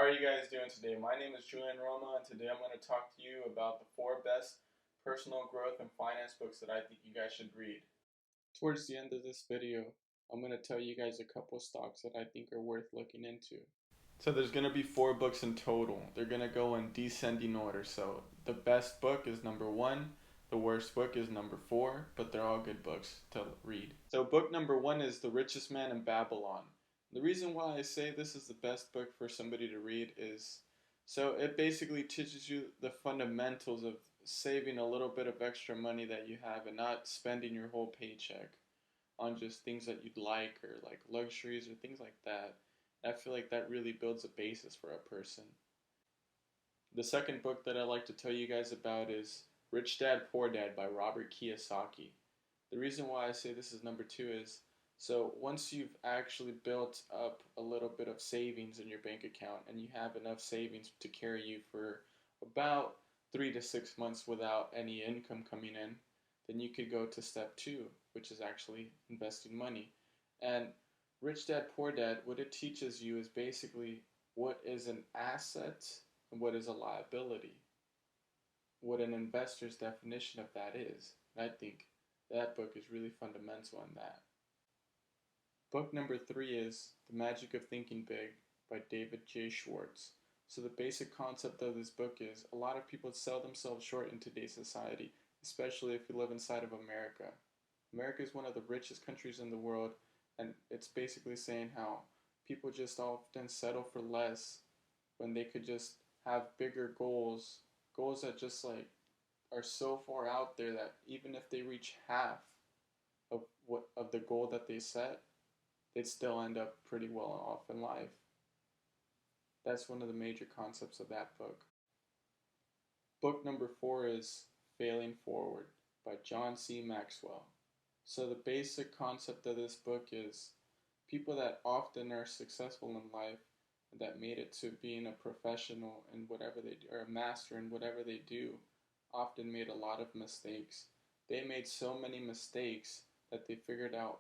are you guys doing today? My name is Julian Roma, and today I'm going to talk to you about the 4 best personal growth and finance books that I think you guys should read. Towards the end of this video, I'm going to tell you guys a couple stocks that I think are worth looking into. So there's going to be 4 books in total. They're going to go in descending order. So the best book is number 1, the worst book is number 4, but they're all good books to read. So book number 1 is The Richest Man in Babylon. The reason why I say this is the best book for somebody to read is so it basically teaches you the fundamentals of saving a little bit of extra money that you have and not spending your whole paycheck on just things that you'd like or like luxuries or things like that. I feel like that really builds a basis for a person. The second book that I like to tell you guys about is Rich Dad Poor Dad by Robert Kiyosaki. The reason why I say this is number 2 is so once you've actually built up a little bit of savings in your bank account and you have enough savings to carry you for about 3 to 6 months without any income coming in, then you could go to step 2, which is actually investing money. And Rich Dad Poor Dad, what it teaches you is basically what is an asset and what is a liability, what an investor's definition of that is. And I think that book is really fundamental in that. Book number 3 is The Magic of Thinking Big by David J. Schwartz. So the basic concept of this book is a lot of people sell themselves short in today's society, especially if you live inside of America. America is one of the richest countries in the world, and it's basically saying how people just often settle for less when they could just have bigger goals, goals that just like are so far out there that even if they reach half of the goal that they set, they'd still end up pretty well off in life. That's one of the major concepts of that book. Book number 4 is Failing Forward by John C. Maxwell. So the basic concept of this book is people that often are successful in life and that made it to being a professional in whatever they do, or a master in whatever they do, often made a lot of mistakes. They made so many mistakes that they figured out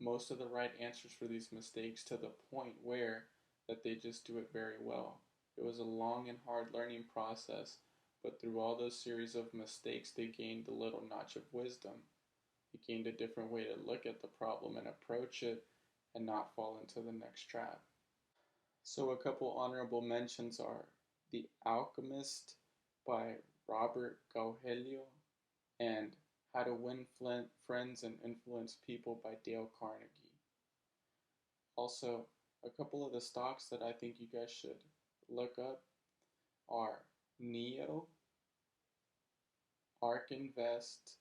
most of the right answers for these mistakes to the point where that they just do it very well. It was a long and hard learning process, but through all those series of mistakes, they gained a little notch of wisdom. They gained a different way to look at the problem and approach it and not fall into the next trap. So a couple honorable mentions are The Alchemist by Robert Gauhelio and How to Win Friends and Influence People by Dale Carnegie. Also, a couple of the stocks that I think you guys should look up are NEO, ARK Invest,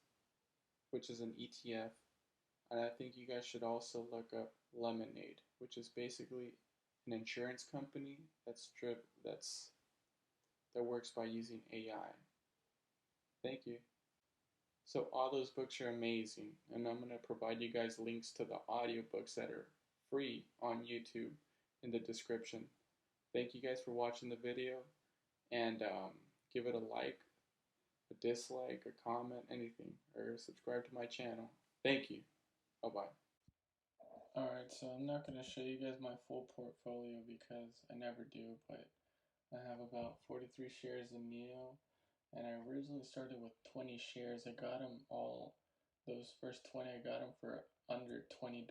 which is an ETF, and I think you guys should also look up Lemonade, which is basically an insurance company that works by using AI. Thank you. So all those books are amazing, and I'm going to provide you guys links to the audiobooks that are free on YouTube in the description. Thank you guys for watching the video, and give it a like, a dislike, a comment, anything, or subscribe to my channel. Thank you. Bye-bye. Alright, so I'm not going to show you guys my full portfolio because I never do, but I have about 43 shares in NEO, and I originally started with 20 shares. I got them all, those first 20 I got them for under $20,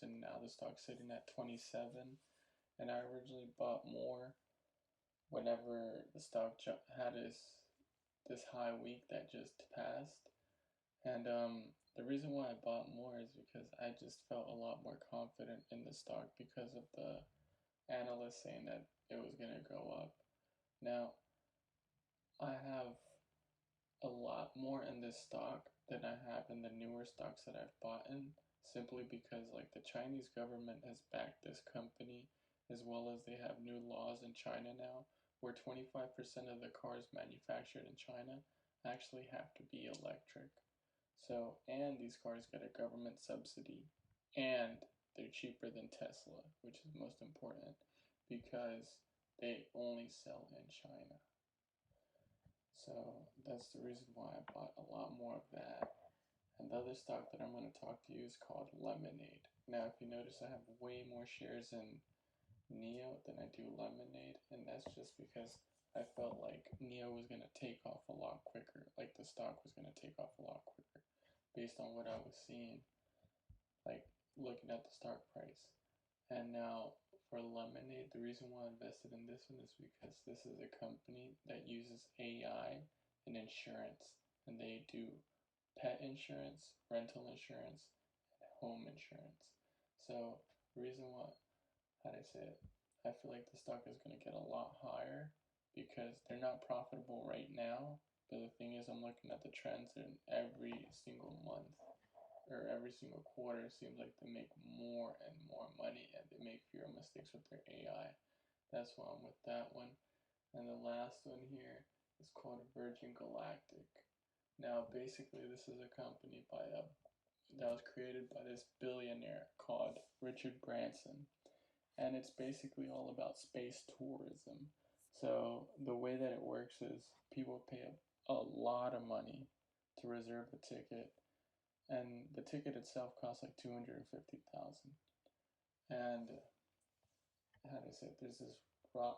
and now the stock's sitting at 27, and I originally bought more whenever the stock had this high week that just passed. And the reason why I bought more is because I just felt a lot more confident in the stock because of the analysts saying that it was going to go up. Now, I have a lot more in this stock than I have in the newer stocks that I've bought in, simply because like the Chinese government has backed this company, as well as they have new laws in China now where 25% of the cars manufactured in China actually have to be electric. So, and these cars get a government subsidy, and they're cheaper than Tesla, which is most important because they only sell in China. So that's the reason why I bought a lot more of that. And the other stock that I'm going to talk to you is called Lemonade. Now, if you notice, I have way more shares in NEO than I do Lemonade, and that's this because I felt like NEO was going to take off a lot quicker, like the stock was going to take off a lot quicker based on what I was seeing, like looking at the stock price. And now for Lemonade, the reason why I invested in this one is because this is a company that uses AI in insurance, and they do pet insurance, rental insurance, and home insurance. So the reason why, how do I say it? I feel like the stock is going to get a lot higher because they're not profitable right now. But the thing is, I'm looking at the trends, and every single month or every single quarter, it seems like they make more and more money, and they make fewer mistakes with their AI. That's why I'm with that one. And the last one here is called Virgin Galactic. Now, basically, this is a company that was created by this billionaire called Richard Branson, and it's basically all about space tourism. So the way that it works is people pay a lot of money to reserve the ticket, and the ticket itself costs like 250,000. And how do I say it? There's this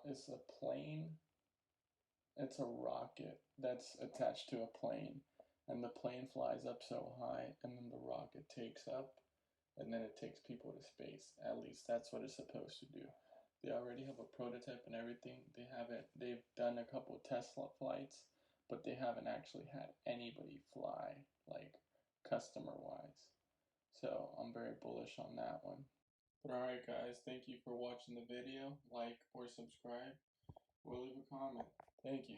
it's a plane. It's a rocket that's attached to a plane, and the plane flies up so high, and then the rocket takes up, and then it takes people to space. At least that's what it's supposed to do. They already have a prototype and everything. They've done a couple Tesla flights, but they haven't actually had anybody fly, like customer wise. So I'm very bullish on that one. But alright guys, thank you for watching the video. Like or subscribe or leave a comment. Thank you.